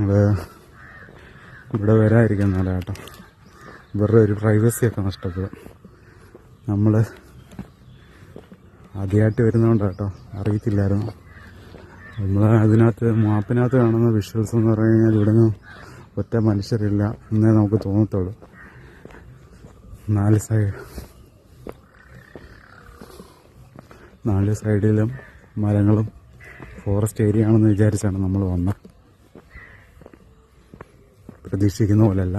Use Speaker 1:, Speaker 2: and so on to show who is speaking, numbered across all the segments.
Speaker 1: അത് ഇവിടെ വരാതിരിക്കുന്നല്ല കേട്ടോ. ഇവരുടെ ഒരു പ്രൈവസിയൊക്കെ നഷ്ടപ്പെടും. നമ്മൾ ആദ്യമായിട്ട് വരുന്നതുകൊണ്ട് കേട്ടോ, അറിയത്തില്ലായിരുന്നു. നമ്മൾ അതിനകത്ത് മാപ്പിനകത്ത് കാണുന്ന വിഷ്വൽസ് എന്ന് പറഞ്ഞു കഴിഞ്ഞാൽ ഇവിടെ നിന്ന് ഒറ്റ മനുഷ്യരില്ല എന്നേ നമുക്ക് തോന്നത്തുള്ളൂ. നാല് സൈഡിലും മരങ്ങളും ഫോറസ്റ്റ് ഏരിയ ആണെന്ന് വിചാരിച്ചാണ് നമ്മൾ വന്നത്. പ്രതീക്ഷിക്കുന്ന പോലെയല്ല,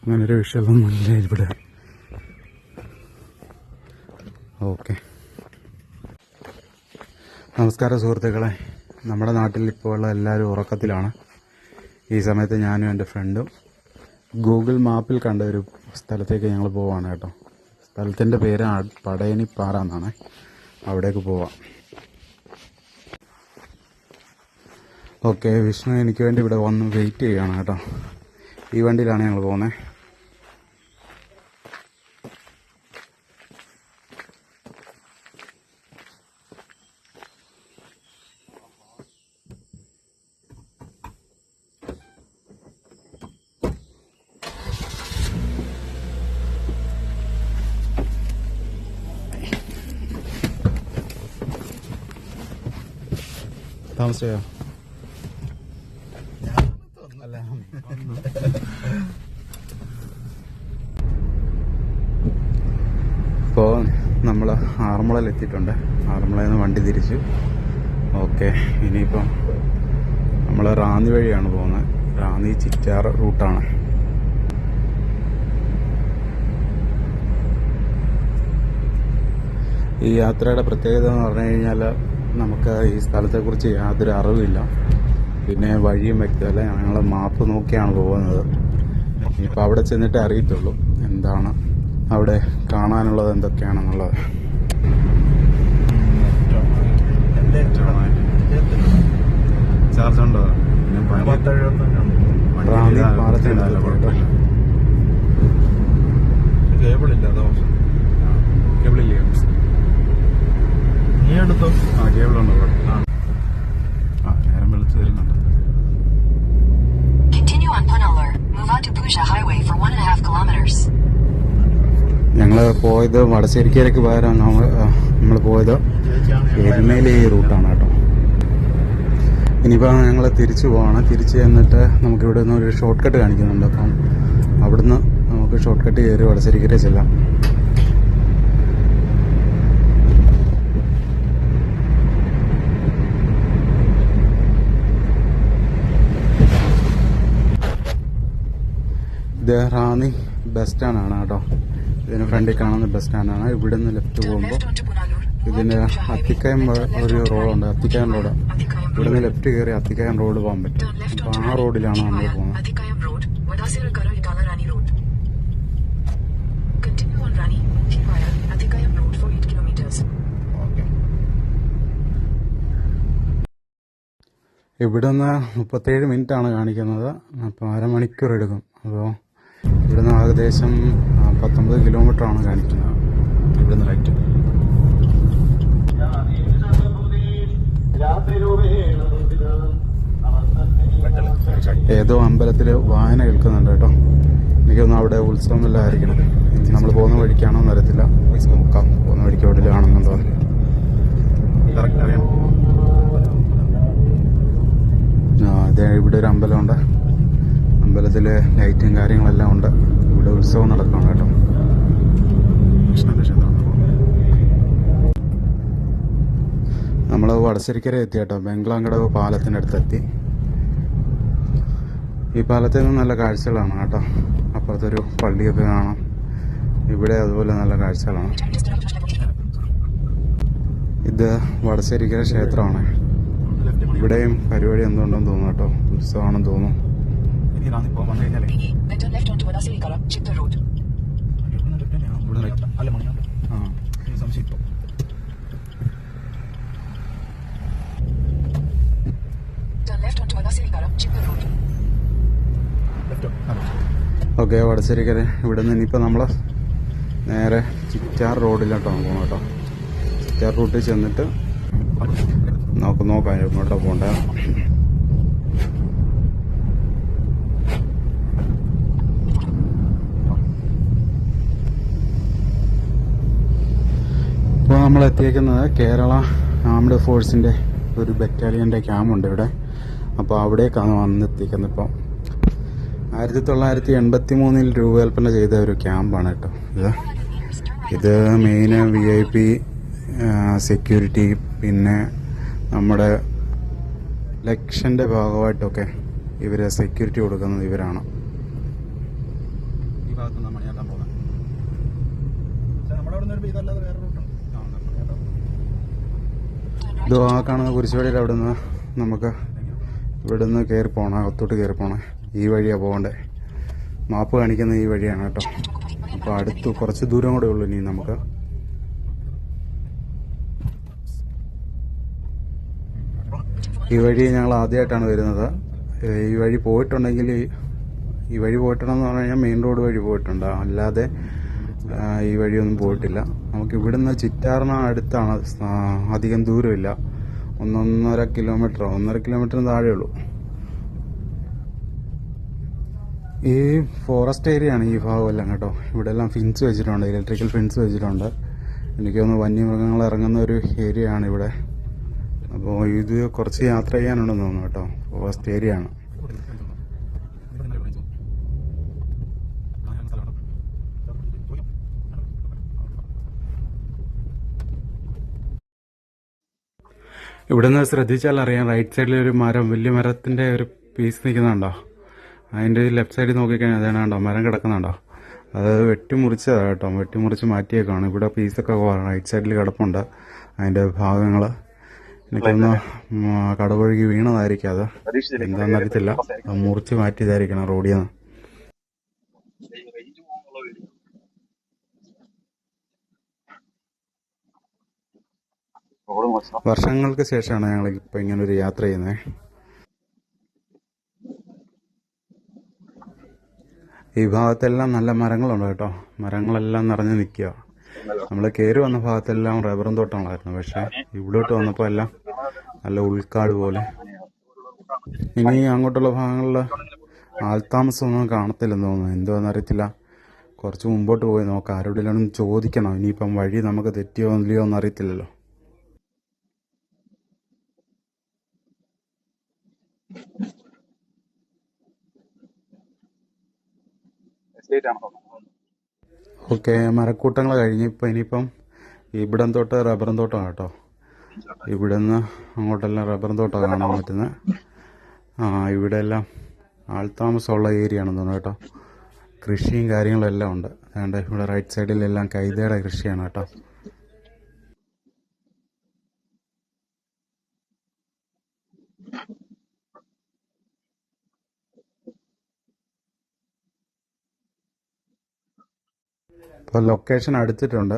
Speaker 1: അങ്ങനൊരു വിഷയമൊന്നും ഇല്ല ഇവിടെ. ഓക്കെ, നമസ്കാരം സുഹൃത്തുക്കളെ. നമ്മുടെ നാട്ടിൽ ഇപ്പോൾ ഉള്ള എല്ലാവരും ഉറക്കത്തിലാണ്. ഈ സമയത്ത് ഞാനും എൻ്റെ ഫ്രണ്ടും ഗൂഗിൾ മാപ്പിൽ കണ്ട ഒരു സ്ഥലത്തേക്ക് ഞങ്ങൾ പോവാണ് കേട്ടോ. സ്ഥലത്തിൻ്റെ പേര് പടയണിപ്പാറ എന്നാണ്. അവിടേക്ക് പോവാം. ഓക്കെ, വിഷ്ണു എനിക്ക് വേണ്ടി ഇവിടെ വന്ന് വെയിറ്റ് ചെയ്യുകയാണ് കേട്ടോ. ഈ വണ്ടിയിലാണ് ഞങ്ങൾ പോകുന്നത്. താമസിച്ചോ? ഇപ്പോൾ നമ്മൾ ആറന്മുളയിൽ എത്തിയിട്ടുണ്ട്. ആറന്മുളയിൽ നിന്ന് വണ്ടി തിരിച്ചു. ഓക്കെ, ഇനിയിപ്പം നമ്മൾ റാന്നി വഴിയാണ് പോകുന്നത്. റാന്നി ചിറ്റാർ റൂട്ടാണ്. ഈ യാത്രയുടെ പ്രത്യേകത എന്ന് പറഞ്ഞു കഴിഞ്ഞാൽ നമുക്ക് ഈ സ്ഥലത്തെക്കുറിച്ച് യാതൊരു അറിവില്ല. പിന്നെ വഴിയും വ്യക്തമല്ല. ഞങ്ങൾ മാപ്പ് നോക്കിയാണ് പോകുന്നത്. ഇനിയിപ്പോൾ അവിടെ ചെന്നിട്ടേ അറിയത്തുള്ളൂ എന്താണ് അവിടെ കാണാനുള്ളത്, എന്തൊക്കെയാണെന്നുള്ളത്. ചാർജ് ഉണ്ടോ? റാന്നി പാലത്തിനല്ലോ കേട്ടോ. കേബിളില്ലേ? നീ എടുത്തോ? ആ, കേബിളുണ്ടോ? നേരം വെളുത്ത് വരുന്നുണ്ട്. ഞങ്ങൾ പോയത് വടശ്ശേരിക്കരയ്ക്ക് പകരം നമ്മൾ പോയത് എരുമേലി റൂട്ടാണ് കേട്ടോ. ഇനിയിപ്പോൾ ഞങ്ങൾ തിരിച്ചു പോവാണ്. തിരിച്ച് ചെന്നിട്ട് നമുക്കിവിടെ നിന്ന് ഒരു ഷോർട്ട് കട്ട് കാണിക്കുന്നുണ്ട്. അപ്പം അവിടുന്ന് നമുക്ക് ഷോർട്ട് കട്ട് കയറി വടശ്ശേരിക്കര ചെല്ലാം. ഇത് റാന്നി ബസ് സ്റ്റാൻഡാണ് കേട്ടോ. ഇതിന് ഫ്രണ്ടിൽ കാണുന്ന ബസ് സ്റ്റാൻഡാണ്. ഇവിടെ നിന്ന് ലെഫ്റ്റ് പോകുമ്പോൾ ഇതിന് അത്തിക്കയം ഒരു റോഡുണ്ട്, അത്തിക്കയം റോഡ്. ഇവിടെ നിന്ന് ലെഫ്റ്റ് കയറി അത്തിക്കയം റോഡ് പോകാൻ പറ്റും. അപ്പോൾ ആ റോഡിലാണ് നമ്മൾ പോകുന്നത്. ഇവിടെ നിന്ന് 37 മിനിറ്റാണ് കാണിക്കുന്നത്. അപ്പോൾ അരമണിക്കൂർ എടുക്കും. അപ്പോൾ ഇവിടുന്ന് ഏകദേശം 19 കിലോമീറ്ററാണ് കാണിക്കുന്നത്. ഇവിടുന്ന് റൈറ്റ്. ഏതോ അമ്പലത്തിൽ വായന കേൾക്കുന്നുണ്ട് കേട്ടോ. എനിക്കൊന്നും അവിടെ ഉത്സവം എല്ലാം ആയിരിക്കണം. നമ്മൾ പോകുന്ന വഴിക്കാണോ എന്നറിയത്തില്ല. നോക്കാം, പോകുന്ന വഴിക്ക് എവിടെയാണെന്നുണ്ടോ. അതെ, ഇവിടെ ഒരു അമ്പലമുണ്ട്. അമ്പലത്തിൽ ലൈറ്റും കാര്യങ്ങളെല്ലാം ഉണ്ട്. ഇവിടെ ഉത്സവം നടക്കണം കേട്ടോ. നമ്മൾ വടശ്ശേരിക്കര എത്തി കേട്ടോ. ബംഗ്ലാങ്കടവ് പാലത്തിൻ്റെ അടുത്തെത്തി. ഈ പാലത്തിൽ നിന്ന് നല്ല കാഴ്ചകളാണ് കേട്ടോ. അപ്പുറത്തൊരു പള്ളിയൊക്കെ കാണാം. ഇവിടെ അതുപോലെ നല്ല കാഴ്ചകളാണ്. ഇത് വടശ്ശേരിക്കര ക്ഷേത്രമാണ്. ഇവിടെയും പരിപാടി എന്തുകൊണ്ടെന്ന് തോന്നുന്നു കേട്ടോ. ഉത്സവമാണെന്ന് തോന്നുന്നു. ഓക്കെ, വടശ്ശേരിക്കര. ഇവിടെ നിന്ന് ഇനിയിപ്പോൾ നമ്മൾ നേരെ ചിറ്റാർ റോഡിലോട്ടാണ് പോകുന്നത് കേട്ടോ. ചിറ്റാർ റൂട്ടിൽ ചെന്നിട്ട് നോക്കാം എങ്ങോട്ടാണ് പോകേണ്ടത്. നമ്മൾ എത്തിയേക്കുന്നത് കേരള ആംഡ് ഫോഴ്സിൻ്റെ ഒരു ബറ്റാലിയൻ്റെ ക്യാമ്പുണ്ട് ഇവിടെ. അപ്പോൾ അവിടേക്കാണ് വന്നെത്തിക്കുന്നത്. ഇപ്പം 1983 രൂപകൽപ്പന ചെയ്ത ഒരു ക്യാമ്പാണ് കേട്ടോ ഇത് മെയിന് VIP സെക്യൂരിറ്റി, പിന്നെ നമ്മുടെ ഇലക്ഷൻ്റെ ഭാഗമായിട്ടൊക്കെ ഇവർ സെക്യൂരിറ്റി കൊടുക്കുന്നത് ഇവരാണ്. ഈ ഭാഗത്ത് നമ്മൾ ഞാൻ പോകുന്നത് ഇത് ആ കാണുന്ന കുരിശുവഴിയുടെ അവിടെ നിന്ന് നമുക്ക് ഇവിടെ നിന്ന് കയറി പോകണം, അകത്തോട്ട് കയറി പോകണം. ഈ വഴിയാണ് പോകണ്ടേ. മാപ്പ് കാണിക്കുന്ന ഈ വഴിയാണ് കേട്ടോ. അപ്പോൾ അടുത്ത് കുറച്ച് ദൂരം കൂടെ ഉള്ളൂ ഇനി നമുക്ക്. ഈ വഴി ഞങ്ങൾ ആദ്യമായിട്ടാണ് വരുന്നത്. ഈ വഴി പോയിട്ടുണ്ടെങ്കിൽ ഈ വഴി പോയിട്ടുണ്ടെന്ന് പറഞ്ഞു കഴിഞ്ഞാൽ മെയിൻ റോഡ് വഴി പോയിട്ടുണ്ട്, അല്ലാതെ ഈ വഴിയൊന്നും പോയിട്ടില്ല. നമുക്ക് ഇവിടുന്ന് ചിറ്റാറിന് അടുത്താണ്, അധികം ദൂരമില്ല. 1.5 കിലോമീറ്ററിന് താഴെയുള്ളൂ. ഈ ഫോറസ്റ്റ് ഏരിയയാണ് ഈ ഭാഗമെല്ലാം കേട്ടോ. ഇവിടെ എല്ലാം ഫിൻസ് വെച്ചിട്ടുണ്ട്, ഇലക്ട്രിക്കൽ ഫിൻസ് വെച്ചിട്ടുണ്ട്. എനിക്ക് തോന്നുന്നു വന്യമൃഗങ്ങൾ ഇറങ്ങുന്ന ഒരു ഏരിയ ആണ് ഇവിടെ. അപ്പോൾ ഇത് കുറച്ച് യാത്ര ചെയ്യാനുണ്ടെന്ന് തോന്നുന്നു കേട്ടോ. ഫോറസ്റ്റ് ഏരിയ ആണ്. ഇവിടുന്ന് ശ്രദ്ധിച്ചാൽ അറിയാം, റൈറ്റ് സൈഡിൽ ഒരു മരം, വലിയ മരത്തിൻ്റെ ഒരു പീസ് നിൽക്കുന്നുണ്ടോ? അതിൻ്റെ ലെഫ്റ്റ് സൈഡിൽ നോക്കിക്കഴിഞ്ഞാൽ അതാണോ മരം കിടക്കുന്നുണ്ടോ? അത് വെട്ടിമുറിച്ചതാണ് കേട്ടോ, വെട്ടിമുറിച്ച് മാറ്റിയേക്കാണ്. ഇവിടെ പീസൊക്കെ റൈറ്റ് സൈഡിൽ കിടപ്പുണ്ട്, അതിൻ്റെ ഭാഗങ്ങൾ. എനിക്കൊന്ന് കടപുഴകി വീണതായിരിക്കും, അത് എന്താണെന്നറിയത്തില്ല. മുറിച്ച് മാറ്റിയതായിരിക്കണം റോഡിൽ നിന്ന്. വർഷങ്ങൾക്ക് ശേഷമാണ് ഞങ്ങൾ ഇപ്പം ഇങ്ങനൊരു യാത്ര ചെയ്യുന്നത്. ഈ ഭാഗത്തെല്ലാം നല്ല മരങ്ങളുണ്ട് കേട്ടോ. മരങ്ങളെല്ലാം നിറഞ്ഞു നിൽക്കുക. നമ്മൾ കയറി വന്ന ഭാഗത്തെല്ലാം റബ്ബറും തോട്ടങ്ങളായിരുന്നു, പക്ഷെ ഇവിടോട്ട് വന്നപ്പോൾ എല്ലാം നല്ല ഉൾക്കാട് പോലെ. ഇനി അങ്ങോട്ടുള്ള ഭാഗങ്ങളിൽ ആൾത്താമസമൊന്നും കാണത്തില്ലെന്ന് തോന്നുന്നു, എന്തുവാണെന്നറിയത്തില്ല. കുറച്ച് മുമ്പോട്ട് പോയി നോക്കാം, ആരോടെല്ലാം ചോദിക്കണം. ഇനിയിപ്പം വഴി നമുക്ക് തെറ്റിയോ ഇല്ലയോ എന്നറിയത്തില്ലല്ലോ. ഓക്കെ, മരക്കൂട്ടങ്ങൾ കഴിഞ്ഞ് ഇനിയിപ്പം ഇവിടം തൊട്ട് റബ്ബറും തോട്ടമാണ് കേട്ടോ. ഇവിടെ നിന്ന് അങ്ങോട്ടെല്ലാം റബ്ബറും തോട്ടമാണ് കാണാൻ പറ്റുന്നത്. ഇവിടെ എല്ലാം ആൾത്താമസമുള്ള ഏരിയ ആണെന്ന് തോന്നുന്നു കേട്ടോ. കൃഷിയും കാര്യങ്ങളും എല്ലാം ഉണ്ട്. അതുകൊണ്ട് ഇവിടെ റൈറ്റ് സൈഡിലെല്ലാം കൈതയുടെ കൃഷിയാണ് കേട്ടോ. ഇപ്പോൾ ലൊക്കേഷൻ അടുത്തിട്ടുണ്ട്.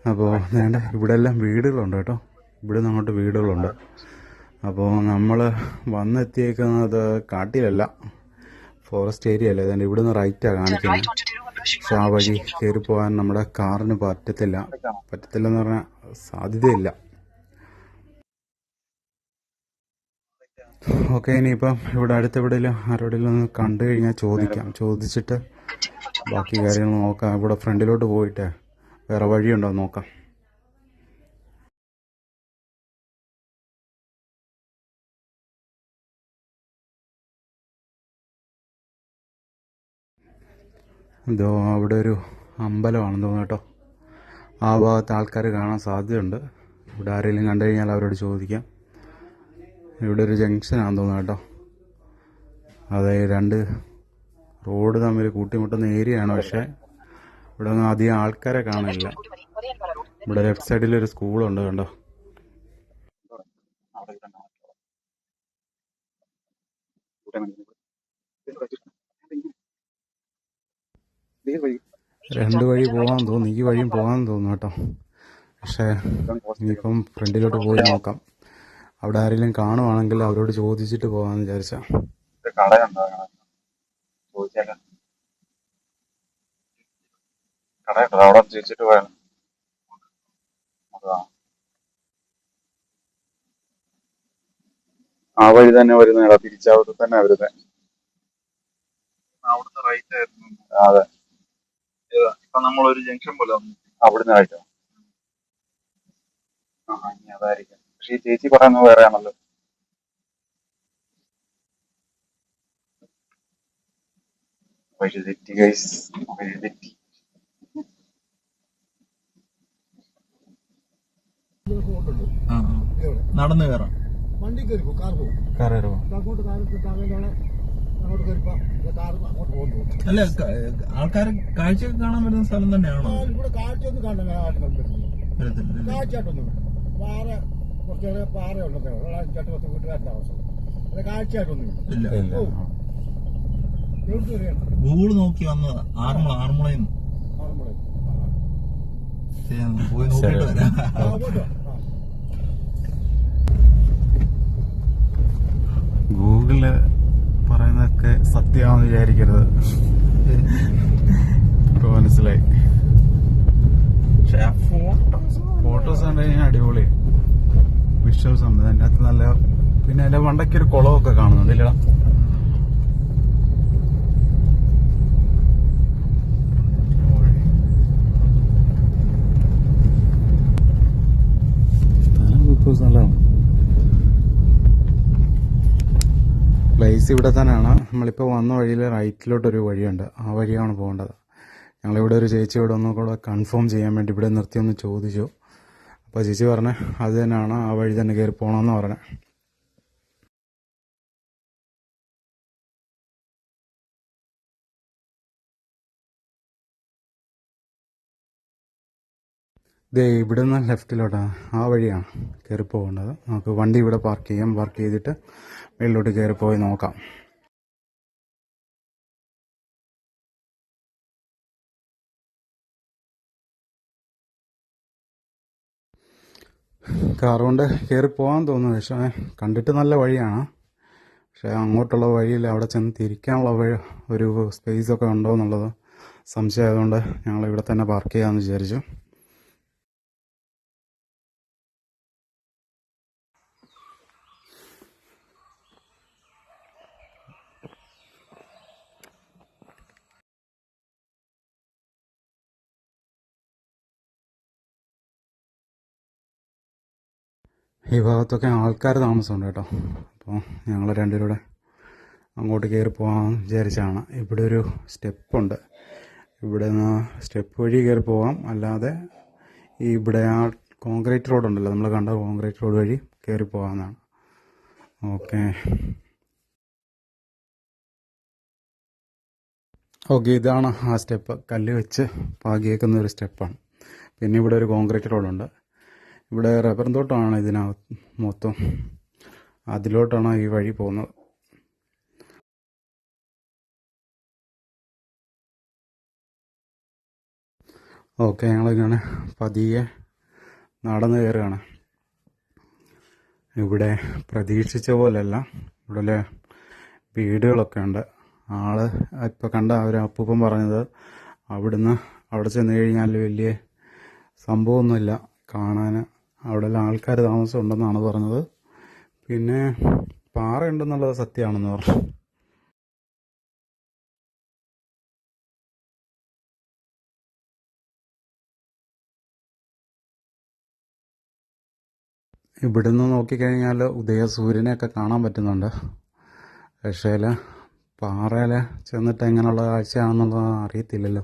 Speaker 1: അപ്പോൾ വേണ്ട, ഇവിടെ എല്ലാം വീടുകളുണ്ട് കേട്ടോ. ഇവിടെ നിന്ന് അങ്ങോട്ട് വീടുകളുണ്ട്. അപ്പോൾ നമ്മൾ വന്നെത്തിയേക്കുന്നത് കാട്ടിലല്ല, ഫോറസ്റ്റ് ഏരിയ അല്ല. അതുകൊണ്ട് ഇവിടെ നിന്ന് റൈറ്റാണ് കാണിക്കുന്നത്. പക്ഷെ ആ വഴി കയറി പോകാൻ നമ്മുടെ കാറിന് പറ്റത്തില്ലെന്ന് പറഞ്ഞാൽ സാധ്യതയില്ല. ഓക്കെ, ഇനിയിപ്പം ഇവിടെ അടുത്തെവിടെയെങ്കിലും ആരോടെങ്കിലും ഒന്ന് കണ്ടു കഴിഞ്ഞാൽ ചോദിച്ചിട്ട് ബാക്കി കാര്യങ്ങൾ നോക്കാം. ഇവിടെ ഫ്രണ്ടിലോട്ട് പോയിട്ട് വേറെ വഴിയുണ്ടോ നോക്കാം. ഇതോ അവിടെ ഒരു അമ്പലമാണെന്ന് തോന്നുന്നു കേട്ടോ. ആ ഭാഗത്ത് ആൾക്കാർ കാണാൻ സാധ്യതയുണ്ട്. ഇവിടെ ആരെങ്കിലും കണ്ടു കഴിഞ്ഞാൽ അവരോട് ചോദിക്കാം. ഇവിടെ ഒരു ജംഗ്ഷനാണെന്ന് തോന്നുന്നു കേട്ടോ. അതായത് രണ്ട് റോഡ് തമ്മിൽ കൂട്ടിമുട്ടുന്ന ഏരിയയാണ്. പക്ഷേ ഇവിടെ ഒന്നും അധികം ആൾക്കാരെ കാണില്ല. ഇവിടെ ലെഫ്റ്റ് സൈഡിൽ ഒരു സ്കൂളുണ്ട് കണ്ടോ. രണ്ട് വഴി പോകാൻ തോന്നുന്നു, ഈ വഴിയും പോകാൻ തോന്നുന്നു കേട്ടോ. പക്ഷേ ഇനിയിപ്പം ഫ്രണ്ടിലോട്ട് പോയി നോക്കാം. അവിടെ ആരെങ്കിലും കാണുവാണെങ്കിൽ അവരോട് ചോദിച്ചിട്ട് പോകാമെന്ന് വിചാരിച്ചാ. ആ വഴി തന്നെ വരുന്ന തിരിച്ചവിടെ തന്നെ വരുന്നത്.
Speaker 2: അവിടുന്ന് റൈറ്റ് ആയിരുന്നു.
Speaker 1: അതെ,
Speaker 2: ഇപ്പൊ നമ്മളൊരു ജംഗ്ഷൻ പോലെ
Speaker 1: അവിടുന്ന് ആയിട്ടോ. ഇനി അതായിരിക്കും. പക്ഷെ ഈ ചേച്ചി പറയുന്നത് വേറെ ആണല്ലോ. വഴിതെറ്റി ഗൈസ്, വഴിതെറ്റി.
Speaker 2: നടന്നു കയറാം.
Speaker 3: വണ്ടി കയറി പോകും, കാർ പോകും,
Speaker 1: കാർ കയറുമോ?
Speaker 3: അങ്ങോട്ട് കാർ അങ്ങോട്ട് കയറിപ്പോ കാർ അങ്ങോട്ട് പോകുന്നു.
Speaker 2: അല്ല, ആൾക്കാർ കാഴ്ച കാണാൻ വരുന്ന സ്ഥലം തന്നെയാണോ?
Speaker 3: ഇവിടെ കാഴ്ചയൊന്നും കാണുന്ന
Speaker 2: വരത്തില്ല.
Speaker 3: കാഴ്ചയായിട്ടൊന്നും പാറ കുറച്ചേറെ പാറയുണ്ടെന്നേ ഉള്ളൂ. 5-8 വീട്ടുകാരുടെ താമസം. അത് കാഴ്ചയായിട്ടൊന്നും
Speaker 2: ഇല്ല.
Speaker 3: എവിടെ വരെയാണ്
Speaker 2: ഗൂഗിൾ നോക്കി വന്നതാ. ആറന്മുളയിൽ നിന്ന്
Speaker 3: ആറന്മുള
Speaker 2: പോയി നോക്കിയിട്ട് വരാം.
Speaker 3: അങ്ങോട്ടോ?
Speaker 1: ഗൂഗിള് പറയുന്നതൊക്കെ സത്യമാണെന്ന് വിചാരിക്കരുത്. ഇപ്പൊ മനസ്സിലായി. ഫോട്ടോസ് കണ്ടു കഴിഞ്ഞാൽ അടിപൊളി വിഷ്വൽസ് ഉണ്ട് അതിൻ്റെ അകത്ത്. നല്ല, പിന്നെ അതിന്റെ മണ്ടയ്ക്ക് ഒരു കുളമൊക്കെ കാണുന്നുണ്ട് ഇല്ലടാ. നല്ലതാണ്. പ്ലേസ് ഇവിടെ തന്നെയാണ്. നമ്മളിപ്പോൾ വന്ന വഴിയിൽ റൈറ്റിലോട്ടൊരു വഴിയുണ്ട്, ആ വഴിയാണ് പോകേണ്ടത്. ഞങ്ങളിവിടെ ഒരു ചേച്ചിയോട് ഒന്നും കൂടെ കൺഫേം ചെയ്യാൻ വേണ്ടി ഇവിടെ നിർത്തി ഒന്ന് ചോദിച്ചു. അപ്പോൾ ചേച്ചി പറഞ്ഞേ അത് തന്നെയാണ്, ആ വഴി തന്നെ കയറി പോകണമെന്ന് പറഞ്ഞേ. ഇതേ ഇവിടെ നിന്ന് ലെഫ്റ്റിലോട്ടാണ്, ആ വഴിയാണ് കയറി പോകേണ്ടത്. നമുക്ക് വണ്ടി ഇവിടെ പാർക്ക് ചെയ്യാം. പാർക്ക് ചെയ്തിട്ട് വെളിയിലോട്ട് കയറി പോയി നോക്കാം. കാർ കൊണ്ട് കയറി പോകാൻ തോന്നുന്നു. പക്ഷേ കണ്ടിട്ട് നല്ല വഴിയാണ്. പക്ഷേ അങ്ങോട്ടുള്ള വഴിയിൽ അവിടെ ചെന്ന് തിരിക്കാനുള്ള ഒരു സ്പേസൊക്കെ ഉണ്ടോ എന്നുള്ളത് സംശയമായതുകൊണ്ട് ഞങ്ങൾ ഇവിടെ തന്നെ പാർക്ക് ചെയ്യാമെന്ന് വിചാരിച്ചു. ഈ ഭാഗത്തൊക്കെ ആൾക്കാർ താമസമുണ്ട് കേട്ടോ. അപ്പോൾ ഞങ്ങൾ രണ്ടുപേരുടെ അങ്ങോട്ട് കയറി പോകാൻ വിചാരിച്ചാണ്. ഇവിടെ ഒരു സ്റ്റെപ്പുണ്ട്, ഇവിടെ നിന്ന് സ്റ്റെപ്പ് വഴി കയറി പോകാം. അല്ലാതെ ഈ ഇവിടെ ആ കോൺക്രീറ്റ് റോഡുണ്ടല്ലോ, നമ്മൾ കണ്ട കോൺക്രീറ്റ് റോഡ് വഴി കയറി പോകാമെന്നാണ്. ഓക്കെ ഇതാണ് ആ സ്റ്റെപ്പ്. കല്ല് വെച്ച് പാകിയേക്കുന്ന ഒരു സ്റ്റെപ്പാണ്. പിന്നെ ഇവിടെ ഒരു കോൺക്രീറ്റ് റോഡുണ്ട്. ഇവിടെ റബ്ബർ തോട്ടമാണ് ഇതിനകത്ത് മൊത്തം. അതിലോട്ടാണ് ഈ വഴി പോകുന്നത്. ഓക്കെ, ഞങ്ങളിങ്ങനെ പതിയെ നടന്നു കയറുകയാണ്. ഇവിടെ പ്രതീക്ഷിച്ച പോലെയല്ല, ഇവിടെ വീടുകളൊക്കെ ഉണ്ട്. ആള് ഇപ്പോൾ കണ്ട ഒരു അപ്പൂപ്പൻ പറഞ്ഞത് അവിടെ ചെന്ന് കഴിഞ്ഞാൽ വലിയ സംഭവമൊന്നുമില്ല കാണാൻ. അവിടെ ആൾക്കാർ താമസം ഉണ്ടെന്നാണ് പറഞ്ഞത്. പിന്നെ പാറയുണ്ടെന്നുള്ളത് സത്യമാണെന്ന് പറഞ്ഞു. ഇവിടുന്ന് നോക്കിക്കഴിഞ്ഞാൽ ഉദയസൂര്യനെയൊക്കെ കാണാൻ പറ്റുന്നുണ്ട്. പക്ഷേ പാറയിൽ ചെന്നിട്ട് എങ്ങനെയുള്ള കാഴ്ചയാണെന്നുള്ളത് അറിയത്തില്ലല്ലോ.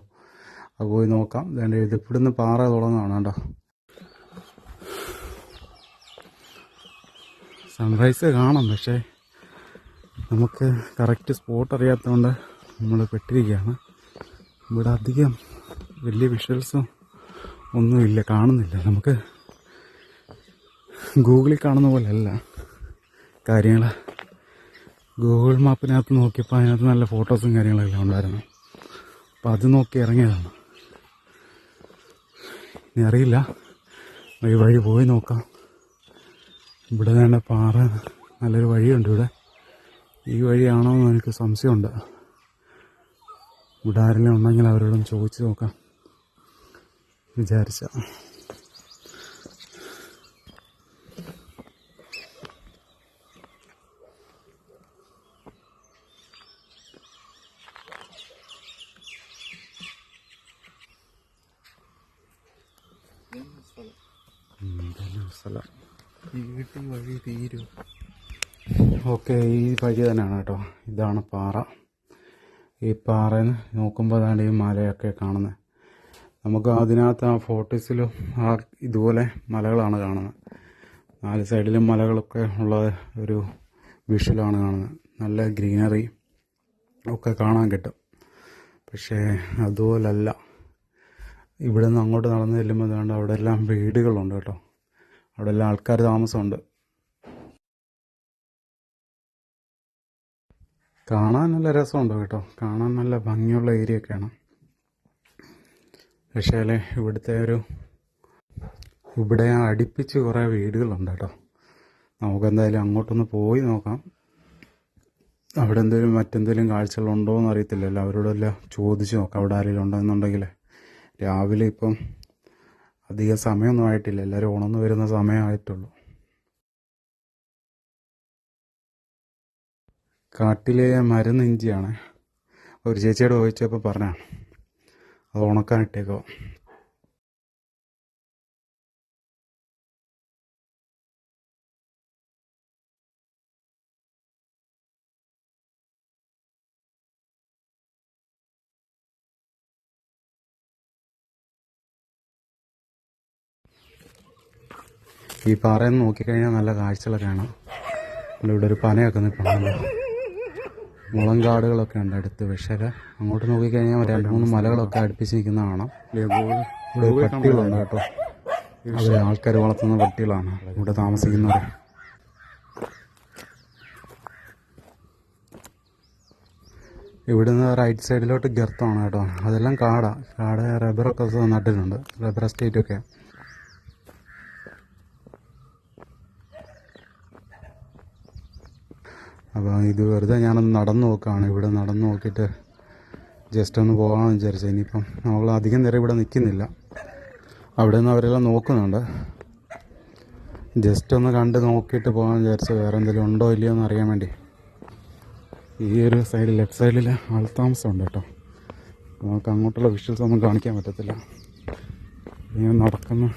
Speaker 1: അത് പോയി നോക്കാം. ഇത് ഇവിടുന്ന് പാറ തുടങ്ങുകയാണ് കേട്ടോ. സൺറൈസ് കാണാം, പക്ഷേ നമുക്ക് കറക്റ്റ് സ്പോട്ട് അറിയാത്തതുകൊണ്ട് നമ്മൾ പെട്ടിരിക്കുകയാണ്. ഇവിടെ അധികം വലിയ വിഷ്വൽസും ഒന്നുമില്ല, കാണുന്നില്ല. നമുക്ക് ഗൂഗിളിൽ കാണുന്ന പോലെയല്ല കാര്യങ്ങൾ. ഗൂഗിൾ മാപ്പിനകത്ത് നോക്കിയപ്പോൾ അതിനകത്ത് നല്ല ഫോട്ടോസും കാര്യങ്ങളെല്ലാം ഉണ്ടായിരുന്നു. അപ്പോൾ അത് നോക്കി ഇറങ്ങിയതാണ്. ഇനി അറിയില്ല, ഈ വഴി പോയി നോക്കാം. ഇവിടെ വേണ്ട പാറ, നല്ലൊരു വഴിയുണ്ട് ഇവിടെ. ഈ വഴിയാണോ എന്ന് എനിക്ക് സംശയമുണ്ട്. ഇവിടെ ആരെങ്കിലും ഉണ്ടെങ്കിൽ അവരോടൊന്ന് ചോദിച്ചു നോക്കാം വിചാരിച്ച. സ്ഥലം.
Speaker 2: ഈ വീട്ടിൽ വഴി തീരും.
Speaker 1: ഓക്കെ, ഈ വഴി തന്നെയാണ് കേട്ടോ. ഇതാണ് പാറ. ഈ പാറയിൽ നോക്കുമ്പോൾ അതാണ് ഈ മലയൊക്കെ കാണുന്നത്. നമുക്ക് അതിനകത്ത് ആ ഫോട്ടോസിലും ആ ഇതുപോലെ മലകളാണ് കാണുന്നത്. 4 സൈഡിലും മലകളൊക്കെ ഉള്ള ഒരു വിഷ്വലാണ് കാണുന്നത്. നല്ല ഗ്രീനറി ഒക്കെ കാണാൻ കിട്ടും. പക്ഷേ അതുപോലല്ല, ഇവിടെ നിന്ന് അങ്ങോട്ട് നടന്നു ചെല്ലുമ്പോൾ അതുകൊണ്ട് അവിടെ എല്ലാം വീടുകളുണ്ട് കേട്ടോ. അവിടെ എല്ലാം ആൾക്കാർ താമസമുണ്ട്. കാണാൻ നല്ല രസമുണ്ട് കേട്ടോ. കാണാൻ നല്ല ഭംഗിയുള്ള ഏരിയ ഒക്കെയാണ്. പക്ഷേ ഇവിടെ അടുപ്പിച്ച് കുറേ വീടുകളുണ്ട് കേട്ടോ. നമുക്കെന്തായാലും അങ്ങോട്ടൊന്ന് പോയി നോക്കാം. അവിടെ മറ്റെന്തെങ്കിലും കാഴ്ചകളുണ്ടോ എന്ന് അറിയത്തില്ലല്ലോ. അവരോടെല്ലാം ചോദിച്ച് നോക്കാം അവിടെ ആരെങ്കിലും ഉണ്ടെന്നുണ്ടെങ്കിൽ. രാവിലെ ഇപ്പം അധികം സമയമൊന്നും ആയിട്ടില്ല, എല്ലാവരും ഉണർന്നു വരുന്ന സമയമായിട്ടുള്ളൂ. കാട്ടിലെ മരുന്ന് ഇഞ്ചിയാണ്. ഒരു ചേച്ചിയോട് ചോദിച്ചപ്പോൾ പറഞ്ഞാണ് അത് ഉണക്കാനിട്ടേക്കോ. ഈ പാറയിൽ നിന്ന് നോക്കിക്കഴിഞ്ഞാൽ നല്ല കാഴ്ചകളൊക്കെ കാണാം. ഇവിടെ ഒരു പനയൊക്കെ നിൽക്കണമല്ലോ. മുളങ്കാടുകളൊക്കെ ഉണ്ട് അടുത്ത്. പക്ഷേ അങ്ങോട്ട് നോക്കിക്കഴിഞ്ഞാൽ 2-3 മലകളൊക്കെ അടുപ്പിച്ച് നിൽക്കുന്ന കാണാം. ഇവിടെ പട്ടികളുണ്ട് കേട്ടോ. അവർ ആൾക്കാർ വളർത്തുന്ന പട്ടികളാണ് ഇവിടെ താമസിക്കുന്നവർ. ഇവിടുന്ന് റൈറ്റ് സൈഡിലോട്ട് ഗർത്തമാണ് കേട്ടോ. അതെല്ലാം കാട് റബ്ബറൊക്കെ നട്ടിട്ടുണ്ട്, റബ്ബർ എസ്റ്റേറ്റൊക്കെ. അപ്പോൾ ഇത് വെറുതെ ഞാനൊന്ന് നടന്നു നോക്കുകയാണ്. ഇവിടെ നടന്നു നോക്കിയിട്ട് ജസ്റ്റ് ഒന്ന് പോകാമെന്ന് വിചാരിച്ചു. ഇനിയിപ്പം നമ്മൾ അധികം നേരം ഇവിടെ നിൽക്കുന്നില്ല. അവിടെ നിന്ന് അവരെല്ലാം നോക്കുന്നുണ്ട്. ജസ്റ്റ് ഒന്ന് കണ്ട് നോക്കിയിട്ട് പോകാമെന്ന് വിചാരിച്ചു. വേറെ എന്തെങ്കിലും ഉണ്ടോ ഇല്ലയോ എന്ന് അറിയാൻ വേണ്ടി. ഈ ഒരു സൈഡിൽ ലെഫ്റ്റ് സൈഡിൽ ആൾത്താമസമുണ്ട് കേട്ടോ. നമുക്ക് അങ്ങോട്ടുള്ള വിഷ്വൽസ് ഒന്നും കാണിക്കാൻ പറ്റത്തില്ല. ഇങ്ങനെ നടക്കുന്നു.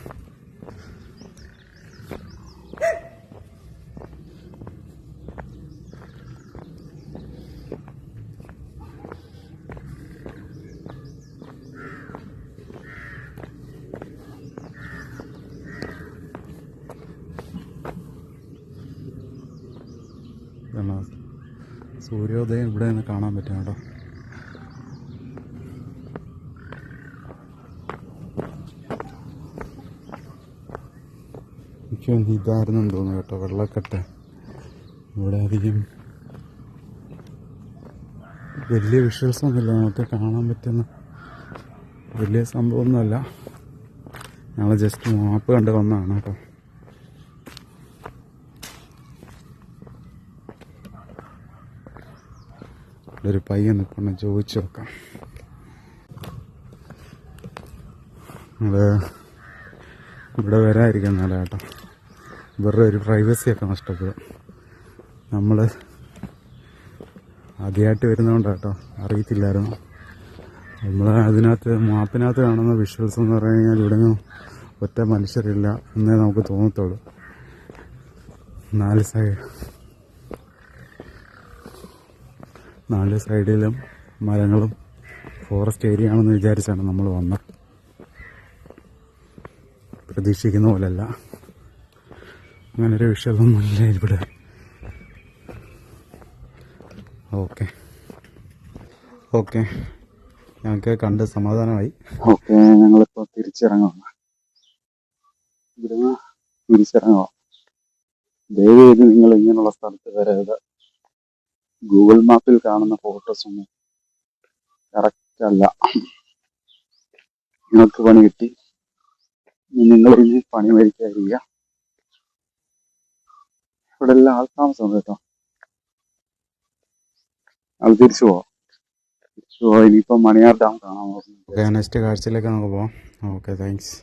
Speaker 1: സൂര്യോദയം ഇവിടെ നിന്ന് കാണാൻ പറ്റും കേട്ടോ. എനിക്ക് ഇതായിരുന്നു തോന്നുന്നു കേട്ടോ, വെള്ളക്കെട്ട്. ഇവിടെ അധികം വലിയ വിഷ്വൽസ് ഒന്നുമില്ല, നമുക്ക് കാണാൻ പറ്റുന്ന വലിയ സംഭവമൊന്നുമല്ല. ഞങ്ങൾ ജസ്റ്റ് മാപ്പ് കണ്ട് വന്നതാണ് കേട്ടോ. ഒരു പയ്യൻ നിൽക്കണം, ചോദിച്ചു നോക്കാം. ഇവിടെ വരാതിരിക്കുന്നല്ല കേട്ടോ. ഇവരുടെ ഒരു പ്രൈവസിയൊക്കെ നഷ്ടപ്പെടും. നമ്മൾ ആദ്യമായിട്ട് വരുന്നതുകൊണ്ട് കേട്ടോ, അറിയത്തില്ലായിരുന്നു. നമ്മൾ മാപ്പിനകത്ത് കാണുന്ന വിഷ്വൽസ് എന്ന് പറഞ്ഞു കഴിഞ്ഞാൽ ഇവിടെ നിന്ന് ഒറ്റ മനുഷ്യരില്ല എന്നേ നമുക്ക് തോന്നത്തുള്ളൂ. 4 സൈഡിലും മരങ്ങളും ഫോറസ്റ്റ് ഏരിയ ആണെന്ന് വിചാരിച്ചാണ് നമ്മൾ വന്നത്. പ്രതീക്ഷിക്കുന്ന പോലല്ല, അങ്ങനൊരു വിഷയമൊന്നുമില്ല ഇവിടെ. ഓക്കെ ഞങ്ങൾക്ക് കണ്ട് സമാധാനമായി. ഓക്കെ, ഞങ്ങളിപ്പോൾ തിരിച്ചിറങ്ങുക. ഇവിടുന്ന് തിരിച്ചിറങ്ങുക. ദയവേത് നിങ്ങൾ ഇങ്ങനെയുള്ള സ്ഥലത്ത് വരരുത്. ഗൂഗിൾ മാപ്പിൽ കാണുന്ന ഫോട്ടോസ് ഒന്നും കറക്റ്റ് അല്ല. നിങ്ങൾക്ക് പണി കിട്ടി, നിങ്ങൾ ഇനി പണി മേടിക്കാതിരിക്കുക. ഇവിടെ എല്ലാം ആൾത്താമസം കേട്ടോ. അത് തിരിച്ചു പോവാം. ഇനിയിപ്പോൾ മണിയാർ ഡാം കാണാൻ പോകുന്നു. ഓക്കെ, നെക്സ്റ്റ് കാഴ്ചയിലേക്ക് നമുക്ക് പോവാം. Okay, thanks.